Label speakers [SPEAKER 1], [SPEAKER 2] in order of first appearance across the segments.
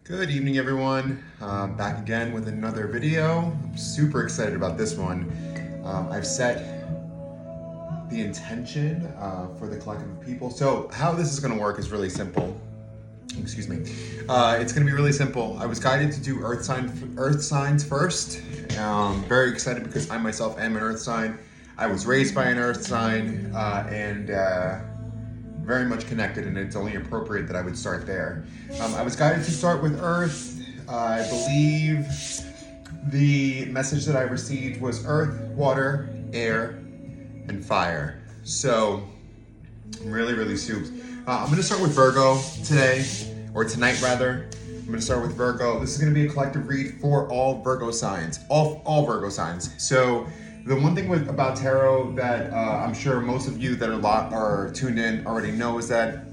[SPEAKER 1] Good evening, everyone. Back again with another video. I'm super excited about this one. I've set the intention for the collective of people. So how this is going to work is really simple. Excuse me. It's going to be really simple. I was guided to do earth signs first. Very excited because I myself am an earth sign. I was raised by an earth sign and very much connected, and it's only appropriate that I would start there. I was guided to start with Earth. I believe the message that I received was Earth, Water, Air, and Fire. So I'm really souped. I'm gonna start with Virgo today, or tonight rather. I'm gonna start with Virgo. This is gonna be a collective read for all Virgo signs, all Virgo signs. So the one thing about tarot that I'm sure most of you that are tuned in already know is that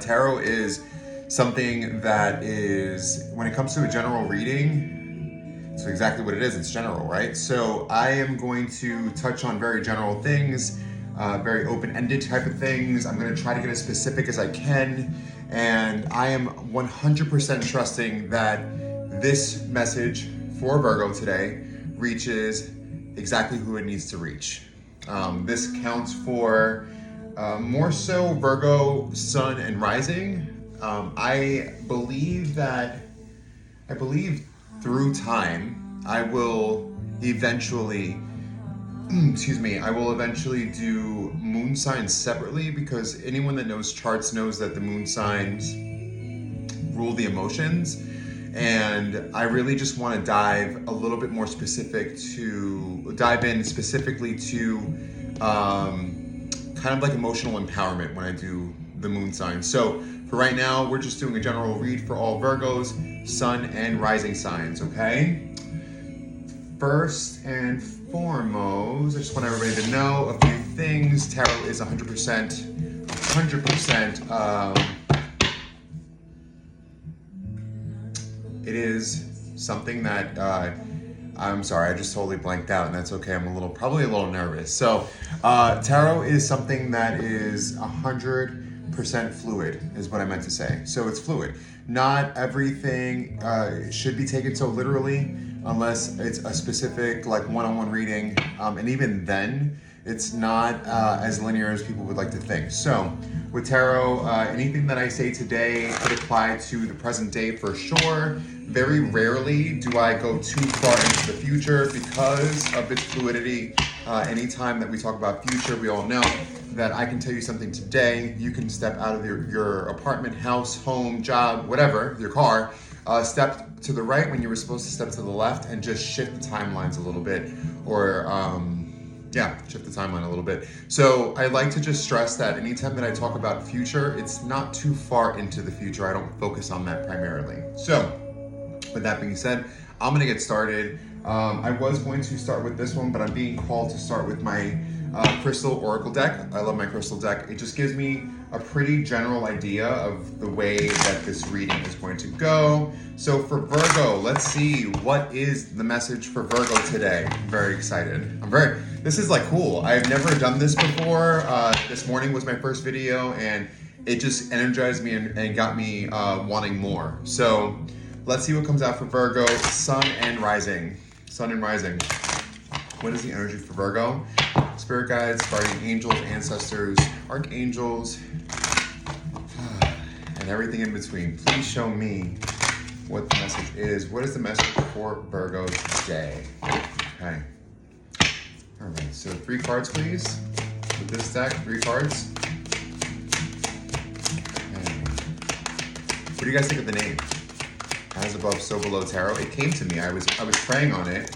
[SPEAKER 1] tarot is something that is, when it comes to a general reading, it's exactly what it is. It's general, right? So I am going to touch on very general things, very open-ended type of things. I'm going to try to get as specific as I can, and I am 100% trusting that this message for Virgo today reaches exactly who it needs to reach. This counts for more so Virgo, Sun, and Rising. I believe through time, I will eventually do moon signs separately, because anyone that knows charts knows that the moon signs rule the emotions. And I really just want to dive in specifically to kind of like emotional empowerment when I do the moon sign. So for right now, we're just doing a general read for all Virgos, Sun, and Rising signs, okay? First and foremost, I just want everybody to know a few things. Tarot is 100%. It is something that, I'm sorry, I just totally blanked out, and that's okay. I'm probably a little nervous. So, tarot is something that is 100% fluid, is what I meant to say. So it's fluid. Not everything should be taken so literally, unless it's a specific, like, one-on-one reading. And even then, it's not as linear as people would like to think. So with tarot, anything that I say today could apply to the present day for sure. Very rarely do I go too far into the future because of its fluidity. Anytime that we talk about future, we all know that I can tell you something today. You can step out of your apartment, house, home, job, whatever, your car, step to the right when you were supposed to step to the left, and just shift the timelines a little bit, or shift the timeline a little bit. So I like to just stress that anytime that I talk about future, it's not too far into the future. I don't focus on that primarily. So with that being said, I'm gonna get started. I was going to start with this one, but I'm being called to start with my crystal oracle deck. I love my crystal deck. It just gives me a pretty general idea of the way that this reading is going to go. So for Virgo, let's see, what is the message for Virgo today? I'm very excited. This is like cool. I've never done this before. This morning was my first video, and it just energized me and got me wanting more. So let's see what comes out for Virgo, Sun and Rising. Sun and Rising. What is the energy for Virgo? Spirit guides, guardian angels, ancestors, archangels, and everything in between. Please show me what the message is. What is the message for Virgo today? Okay. All right, so 3 cards, please. With this deck, 3 cards. Okay. What do you guys think of the name? As above, so below tarot. It came to me. I was praying on it,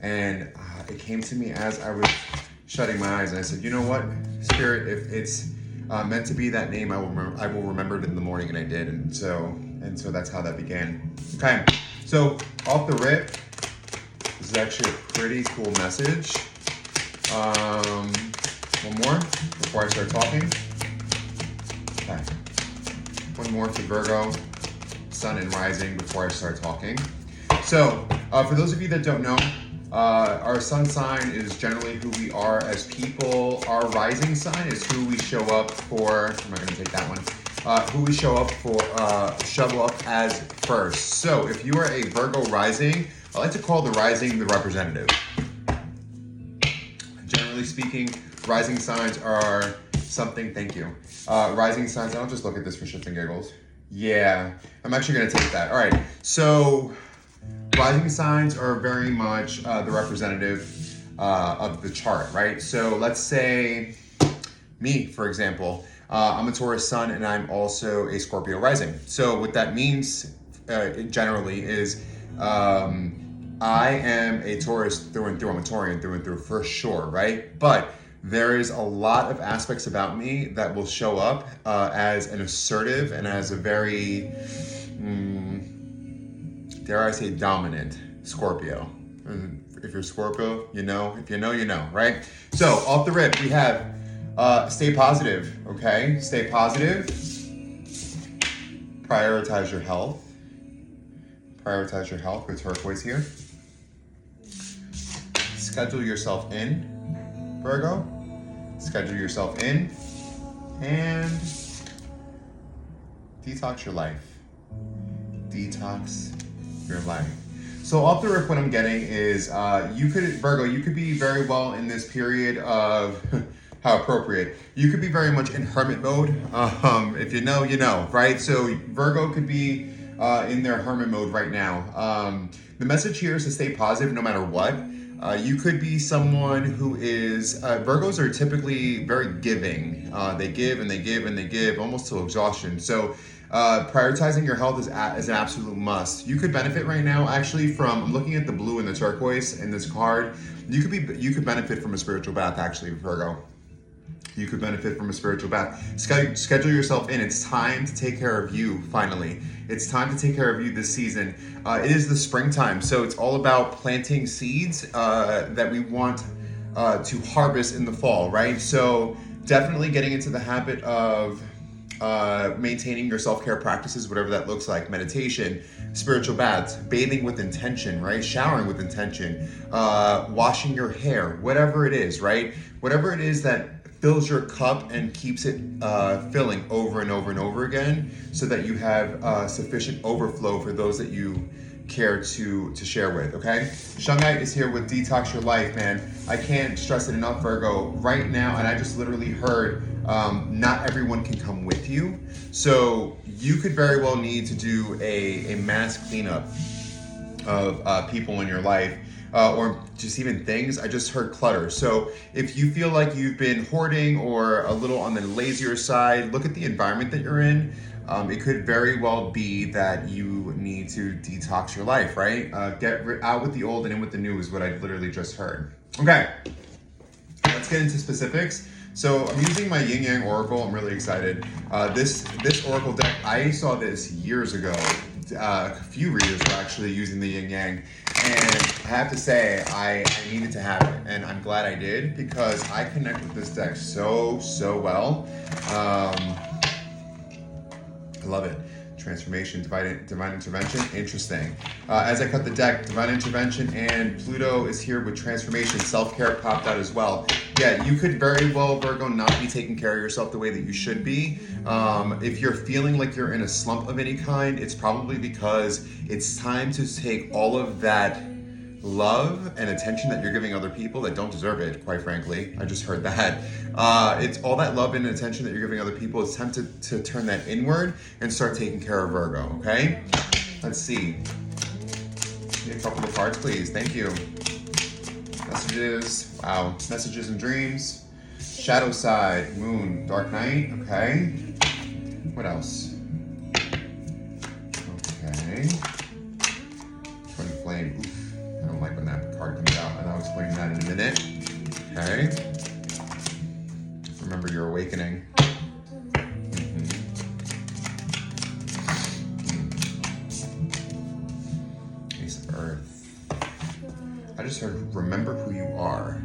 [SPEAKER 1] and it came to me as I was shutting my eyes, and I said, you know what, Spirit, if it's meant to be that name, I will remember it in the morning, and I did, and so that's how that began. Okay, so off the rip, this is actually a pretty cool message. One more before I start talking. Okay, one more for Virgo, Sun and Rising before I start talking. So for those of you that don't know, our sun sign is generally who we are as people. Our rising sign is who we show up for. I'm not going to take that one. who we show up as first. So if you are a Virgo rising, I like to call the rising the representative. Generally speaking, rising signs are something, thank you. Rising signs, I'll just look at this for shits and giggles. Yeah, I'm actually gonna take that. All right, so rising signs are very much the representative of the chart, right? So let's say me, for example, I'm a Taurus sun and I'm also a Scorpio rising. So what that means generally is I am a Taurus through and through. I'm a Taurian through and through for sure, right? But there is a lot of aspects about me that will show up as an assertive and as a very, dare I say, dominant Scorpio. If you're Scorpio, you know. If you know, you know, right? So off the rip, we have stay positive, okay? Stay positive. Prioritize your health. Prioritize your health with turquoise here. Schedule yourself in, Virgo. Schedule yourself in and detox your life. Detox your life. So off the rip, what I'm getting is Virgo, you could be very well in this period of how appropriate. You could be very much in hermit mode. If you know, you know, right? So Virgo could be in their hermit mode right now. The message here is to stay positive no matter what. You could be someone who is, Virgos are typically very giving. They give and they give and they give almost to exhaustion. So prioritizing your health is an absolute must. You could benefit right now actually from, I'm looking at the blue and the turquoise in this card. You could benefit from a spiritual bath actually, Virgo. You could benefit from a spiritual bath. Schedule yourself in. It's time to take care of you, finally. It's time to take care of you this season. It is the springtime, so it's all about planting seeds that we want to harvest in the fall, right? So definitely getting into the habit of maintaining your self-care practices, whatever that looks like. Meditation, spiritual baths, bathing with intention, right? Showering with intention, washing your hair, whatever it is, right? Whatever it is that fills your cup and keeps it filling over and over and over again so that you have sufficient overflow for those that you care to share with, okay? Shungite is here with Detox Your Life, man. I can't stress it enough, Virgo. Right now, and I just literally heard not everyone can come with you. So you could very well need to do a mass cleanup of people in your life. Or just even things. I just heard clutter. So if you feel like you've been hoarding or a little on the lazier side, look at the environment that you're in. It could very well be that you need to detox your life, right? Get out with the old and in with the new is what I literally just heard. Okay, let's get into specifics. So I'm using my Yin Yang Oracle. I'm really excited. This Oracle deck, I saw this years ago. A few readers were actually using the Yin Yang, and I have to say I needed to have it, and I'm glad I did because I connect with this deck so well. I love it. Transformation, divine intervention, interesting. As I cut the deck, divine intervention and Pluto is here with transformation. Self-care popped out as well. Yeah, you could very well, Virgo, not be taking care of yourself the way that you should be. If you're feeling like you're in a slump of any kind, it's probably because it's time to take all of that love and attention that you're giving other people that don't deserve it, quite frankly. I just heard that. It's all that love and attention that you're giving other people. It's time to turn that inward and start taking care of Virgo, okay? Let's see. Give me a couple of cards, please. Thank you. Messages. Wow. Messages and dreams. Shadow side. Moon. Dark night. Okay. What else? Okay. Twin flame. Oof. I don't like when that card comes out, and I'll explain that in a minute. Okay. Remember your awakening. Ace of Earth. I just heard remember who you are.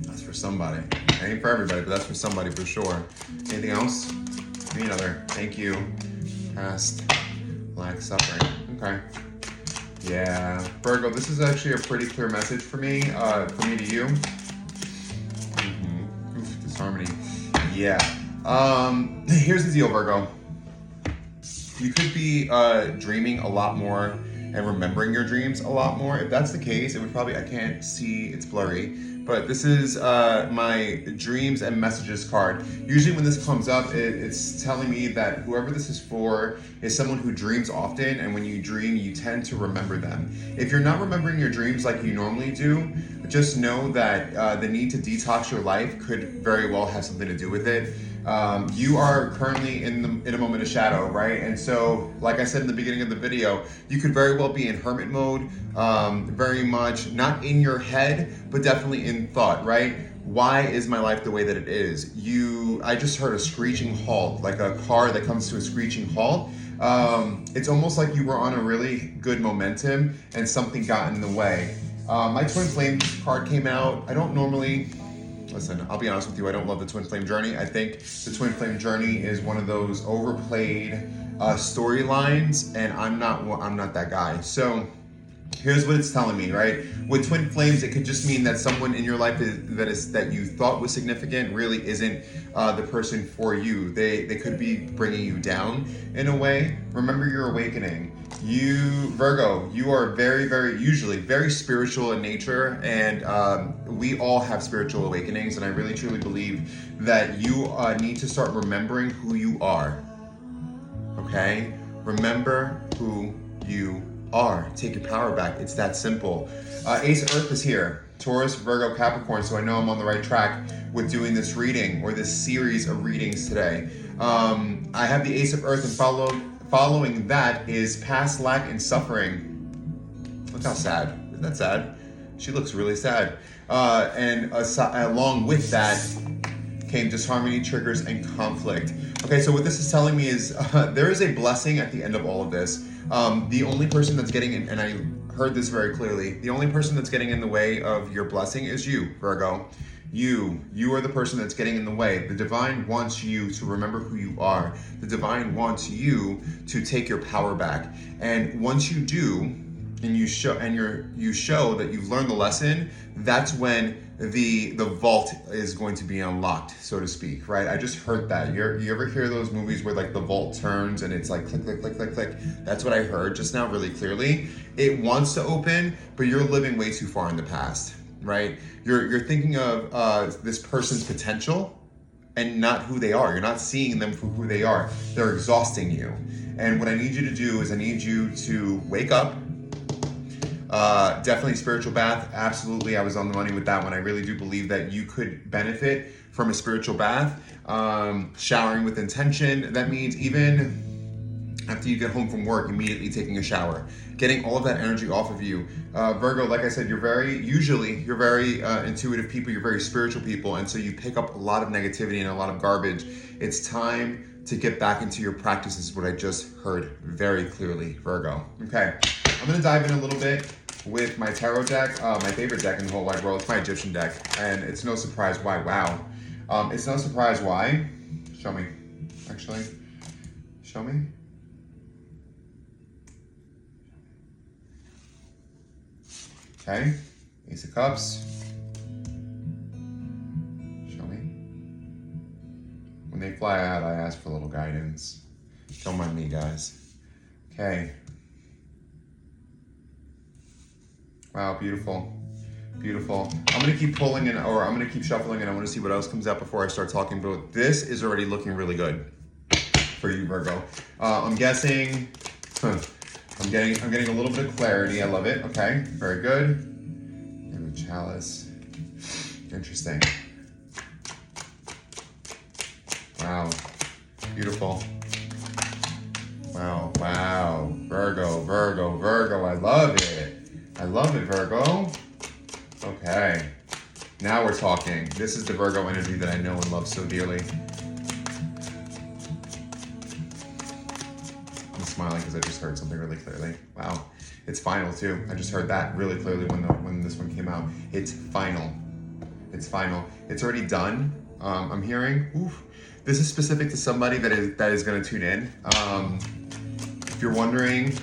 [SPEAKER 1] That's for somebody. It ain't for everybody, but that's for somebody for sure. Anything else? Give me another. Thank you. Past. Lack suffering. Okay. Yeah, Virgo, this is actually a pretty clear message for me to you. Oof, disharmony. Yeah, Here's the deal, Virgo. You could be dreaming a lot more and remembering your dreams a lot more. If that's the case, it would probably, I can't see, it's blurry, but this is my dreams and messages card. Usually when this comes up, it's telling me that whoever this is for is someone who dreams often, and when you dream, you tend to remember them. If you're not remembering your dreams like you normally do, just know that the need to detox your life could very well have something to do with it. You are currently in a moment of shadow, right? And so, like I said in the beginning of the video, you could very well be in hermit mode, very much not in your head, but definitely in thought, right? Why is my life the way that it is? I just heard a screeching halt, like a car that comes to a screeching halt. It's almost like you were on a really good momentum and something got in the way. My twin flame card came out. I don't normally, listen, I'll be honest with you, I don't love the twin flame journey. I think the twin flame journey is one of those overplayed storylines, and I'm not that guy. So here's what it's telling me, right? With twin flames, it could just mean that someone in your life that you thought was significant really isn't the person for you. They could be bringing you down in a way. Remember your awakening. You, Virgo, you are usually very spiritual in nature, and we all have spiritual awakenings, and I really truly believe that you need to start remembering who you are. Okay? Remember who you are. Take your power back. It's that simple. Ace of Earth is here. Taurus, Virgo, Capricorn, so I know I'm on the right track with doing this reading, or this series of readings today. I have the Ace of Earth, and following that is past lack and suffering. Look how sad. Isn't that sad? She looks really sad. And along with that came disharmony, triggers, and conflict. Okay, so what this is telling me is there is a blessing at the end of all of this. The only person that's getting in, and I heard this very clearly, the only person that's getting in the way of your blessing is you, Virgo. You are the person that's getting in the way. The divine wants you to remember who you are. The divine wants you to take your power back. And once you do, and you show that you've learned the lesson, that's when the vault is going to be unlocked, so to speak, right? I just heard that. You ever hear those movies where like the vault turns and it's like click, click, click, click, click? That's what I heard just now really clearly. It wants to open, but you're living way too far in the past, right? You're thinking of this person's potential and not who they are. You're not seeing them for who they are. They're exhausting you. And what I need you to do is I need you to wake up. Definitely spiritual bath. Absolutely. I was on the money with that one. I really do believe that you could benefit from a spiritual bath. Showering with intention. That means even after you get home from work, immediately taking a shower, getting all of that energy off of you. Virgo, like I said, you're very intuitive people. You're very spiritual people. And so you pick up a lot of negativity and a lot of garbage. It's time to get back into your practices, what I just heard very clearly, Virgo. Okay, I'm gonna dive in a little bit with my tarot deck, my favorite deck in the whole wide world. It's my Egyptian deck, and it's no surprise why. Wow, it's no surprise why. Show me, actually, show me. Okay, Ace of Cups. Show me. When they fly out, I ask for a little guidance. Don't mind me, guys. Okay. Wow, beautiful. Beautiful. I'm gonna keep pulling and, or I'm gonna keep shuffling, and I wanna see what else comes out before I start talking, but this is already looking really good for you, Virgo. I'm guessing, I'm getting a little bit of clarity. I love it. Okay, very good. And the chalice. Interesting. Wow, beautiful. Wow, wow. Virgo, Virgo, Virgo. I love it. I love it, Virgo. Okay, now we're talking. This is the Virgo energy that I know and love so dearly. I'm smiling because I just heard something really clearly. Wow, it's final too. I just heard that really clearly when this one came out. It's final. It's final. It's already done. I'm hearing. Oof. This is specific to somebody that is going to tune in. If you're wondering.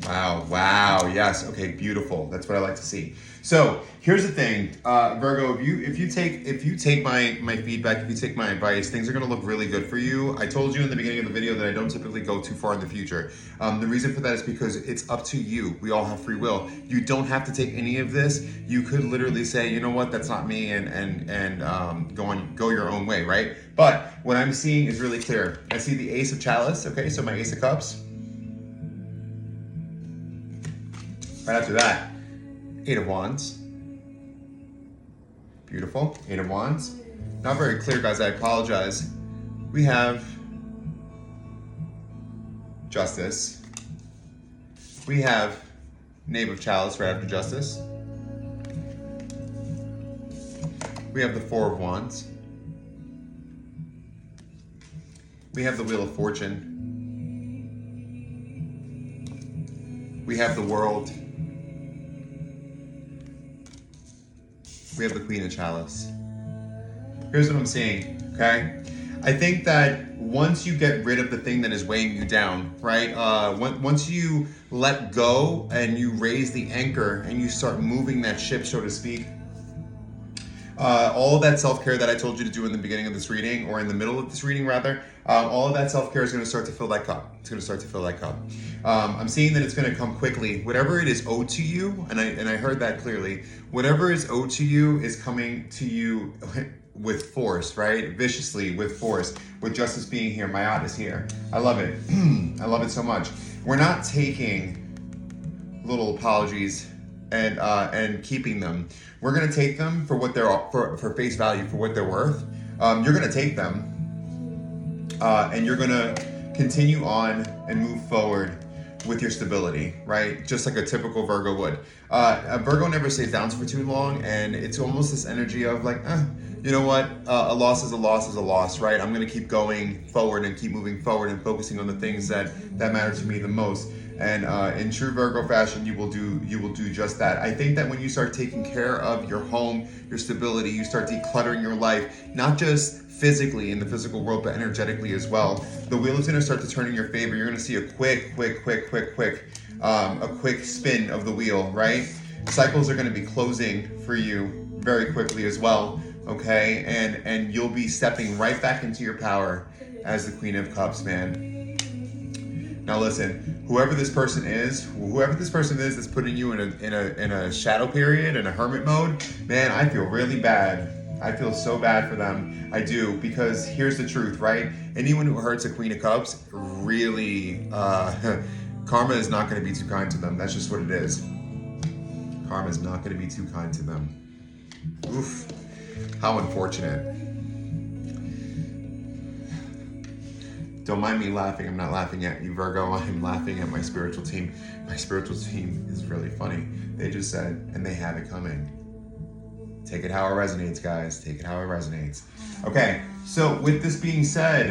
[SPEAKER 1] Wow, wow, yes, okay, beautiful. That's what I like to see. So here's the thing, Virgo. If you take my feedback, if you take my advice, things are gonna look really good for you. I told you in the beginning of the video that I don't typically go too far in the future. The reason for that is because it's up to you. We all have free will. You don't have to take any of this. You could literally say, you know what, that's not me, and go your own way, right? But what I'm seeing is really clear. I see the Ace of Chalice. Okay, so my Ace of Cups. Right after that, Eight of Wands. Beautiful. Eight of Wands. Not very clear, guys. I apologize. We have Justice. We have Knave of Chalice right after Justice. We have the Four of Wands. We have the Wheel of Fortune. We have the World. We have the Queen of Chalice. Here's what I'm seeing, okay? I think that once you get rid of the thing that is weighing you down, right? Once you let go and you raise the anchor and you start moving that ship, so to speak, all of that self-care that I told you to do in the beginning of this reading, or in the middle of this reading rather, all of that self-care is going to start to fill that cup. It's going to start to fill that cup. I'm seeing that it's going to come quickly. Whatever it is owed to you, and I heard that clearly, whatever is owed to you is coming to you with force, right? Viciously, with force. With Justice being here, Mayat is here. I love it. I love it so much. We're not taking little apologies and keeping them. We're gonna take them for what they're for face value, for what they're worth. You're gonna take them and you're gonna continue on and move forward with your stability, right? Just like a typical Virgo would. A Virgo never stays down for too long, and it's almost this energy of like, you know what? A loss is a loss is a loss, right? I'm gonna keep going forward and keep moving forward and focusing on the things that matter to me the most. And in true Virgo fashion, you will do just that. I think that when you start taking care of your home, your stability, you start decluttering your life, not just physically in the physical world, but energetically as well. The wheel is going to start to turn in your favor. You're going to see a quick spin of the wheel, right? Cycles are going to be closing for you very quickly as well, okay? And you'll be stepping right back into your power as the Queen of Cups, man. Now listen, whoever this person is that's putting you in a shadow period, in a hermit mode, man, I feel really bad. I feel so bad for them. I do, because here's the truth, right? Anyone who hurts a Queen of Cups, really, karma is not going to be too kind to them. That's just what it is. Karma is not going to be too kind to them. Oof, how unfortunate. Don't mind me laughing. I'm not laughing at you, Virgo. I'm laughing at my spiritual team. My spiritual team is really funny. They just said, and they have it coming. Take it how it resonates, guys. Take it how it resonates. Okay, so with this being said,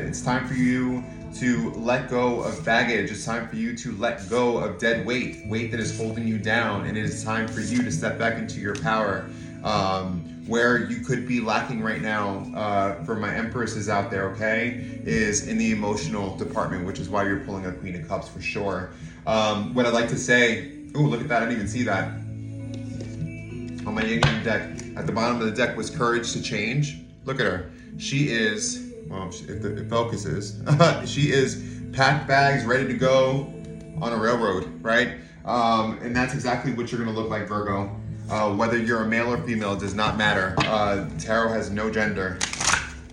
[SPEAKER 1] it's time for you to let go of baggage. It's time for you to let go of dead weight that is holding you down. And it is time for you to step back into your power. Where you could be lacking right now, for my empresses out there, okay, is in the emotional department, which is why you're pulling a Queen of Cups for sure. What I'd like to say, ooh, look at that, I didn't even see that. On my Yin Yang deck, at the bottom of the deck was Courage to Change. Look at her. She is, well, if it focuses, she is packed bags, ready to go on a railroad, right? And that's exactly what you're gonna look like, Virgo. Whether you're a male or female, does not matter. Tarot has no gender.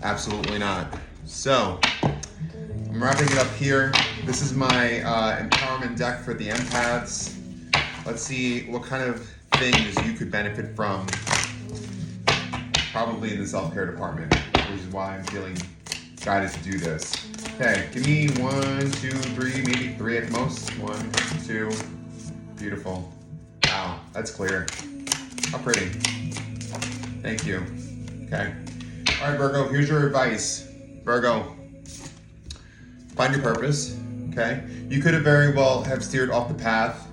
[SPEAKER 1] Absolutely not. So, I'm wrapping it up here. This is my empowerment deck for the empaths. Let's see what kind of things you could benefit from, probably in the self-care department, which is why I'm feeling guided to do this. Okay, give me 1, 2, 3, maybe 3 at most. 1, 2, beautiful. Wow, that's clear. How pretty. Thank you. Okay. All right, Virgo, here's your advice. Virgo, find your purpose, okay? You could have very well have steered off the path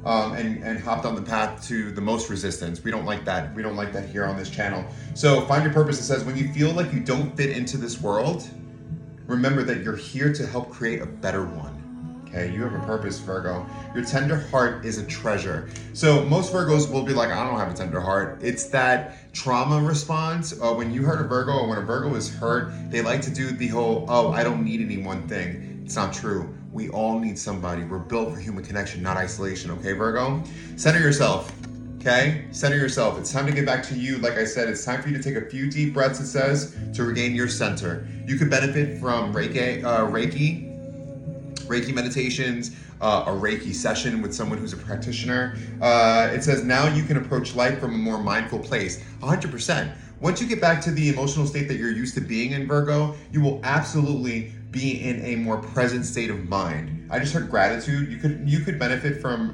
[SPEAKER 1] and hopped on the path to the most resistance. We don't like that. We don't like that here on this channel. So find your purpose. It says, when you feel like you don't fit into this world, remember that you're here to help create a better one. Okay, you have a purpose, Virgo. Your tender heart is a treasure. So most Virgos will be like, I don't have a tender heart. It's that trauma response. When you hurt a Virgo, or when a Virgo is hurt, they like to do the whole, oh, I don't need any one thing. It's not true. We all need somebody. We're built for human connection, not isolation, okay, Virgo? Center yourself, okay? Center yourself. It's time to get back to you. Like I said, it's time for you to take a few deep breaths, it says, to regain your center. You could benefit from Reiki meditations, a Reiki session with someone who's a practitioner. It says now you can approach life from a more mindful place. 100%. Once you get back to the emotional state that you're used to being in, Virgo, you will absolutely be in a more present state of mind. I just heard gratitude. You could benefit from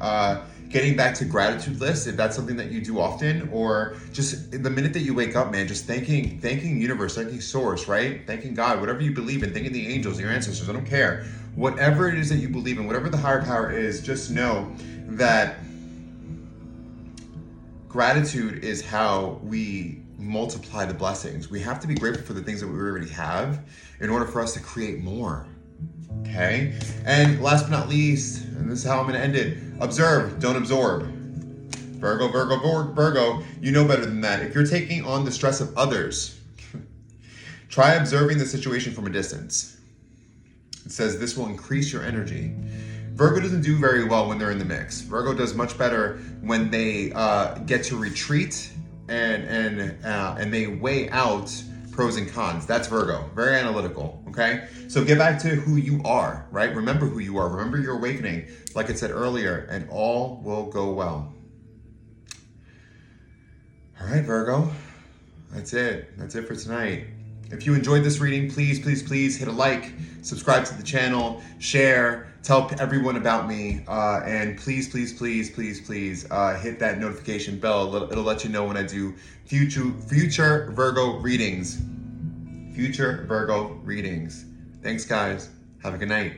[SPEAKER 1] getting back to gratitude lists if that's something that you do often, or just the minute that you wake up, man, just thanking universe, thanking source, right? Thanking God, whatever you believe in, thanking the angels, your ancestors, I don't care. Whatever it is that you believe in, whatever the higher power is, just know that gratitude is how we multiply the blessings. We have to be grateful for the things that we already have in order for us to create more. Okay? And last but not least, and this is how I'm going to end it, observe, don't absorb. Virgo, you know better than that. If you're taking on the stress of others, try observing the situation from a distance. It says this will increase your energy. Virgo doesn't do very well when they're in the mix. Virgo does much better when they get to retreat and they weigh out pros and cons. That's Virgo, very analytical, okay? So get back to who you are, right? Remember who you are, remember your awakening, like I said earlier, and all will go well. All right, Virgo, that's it for tonight. If you enjoyed this reading, please hit a like, subscribe to the channel, share, tell everyone about me, and please hit that notification bell. It'll let you know when I do future Virgo readings. Thanks, guys. Have a good night.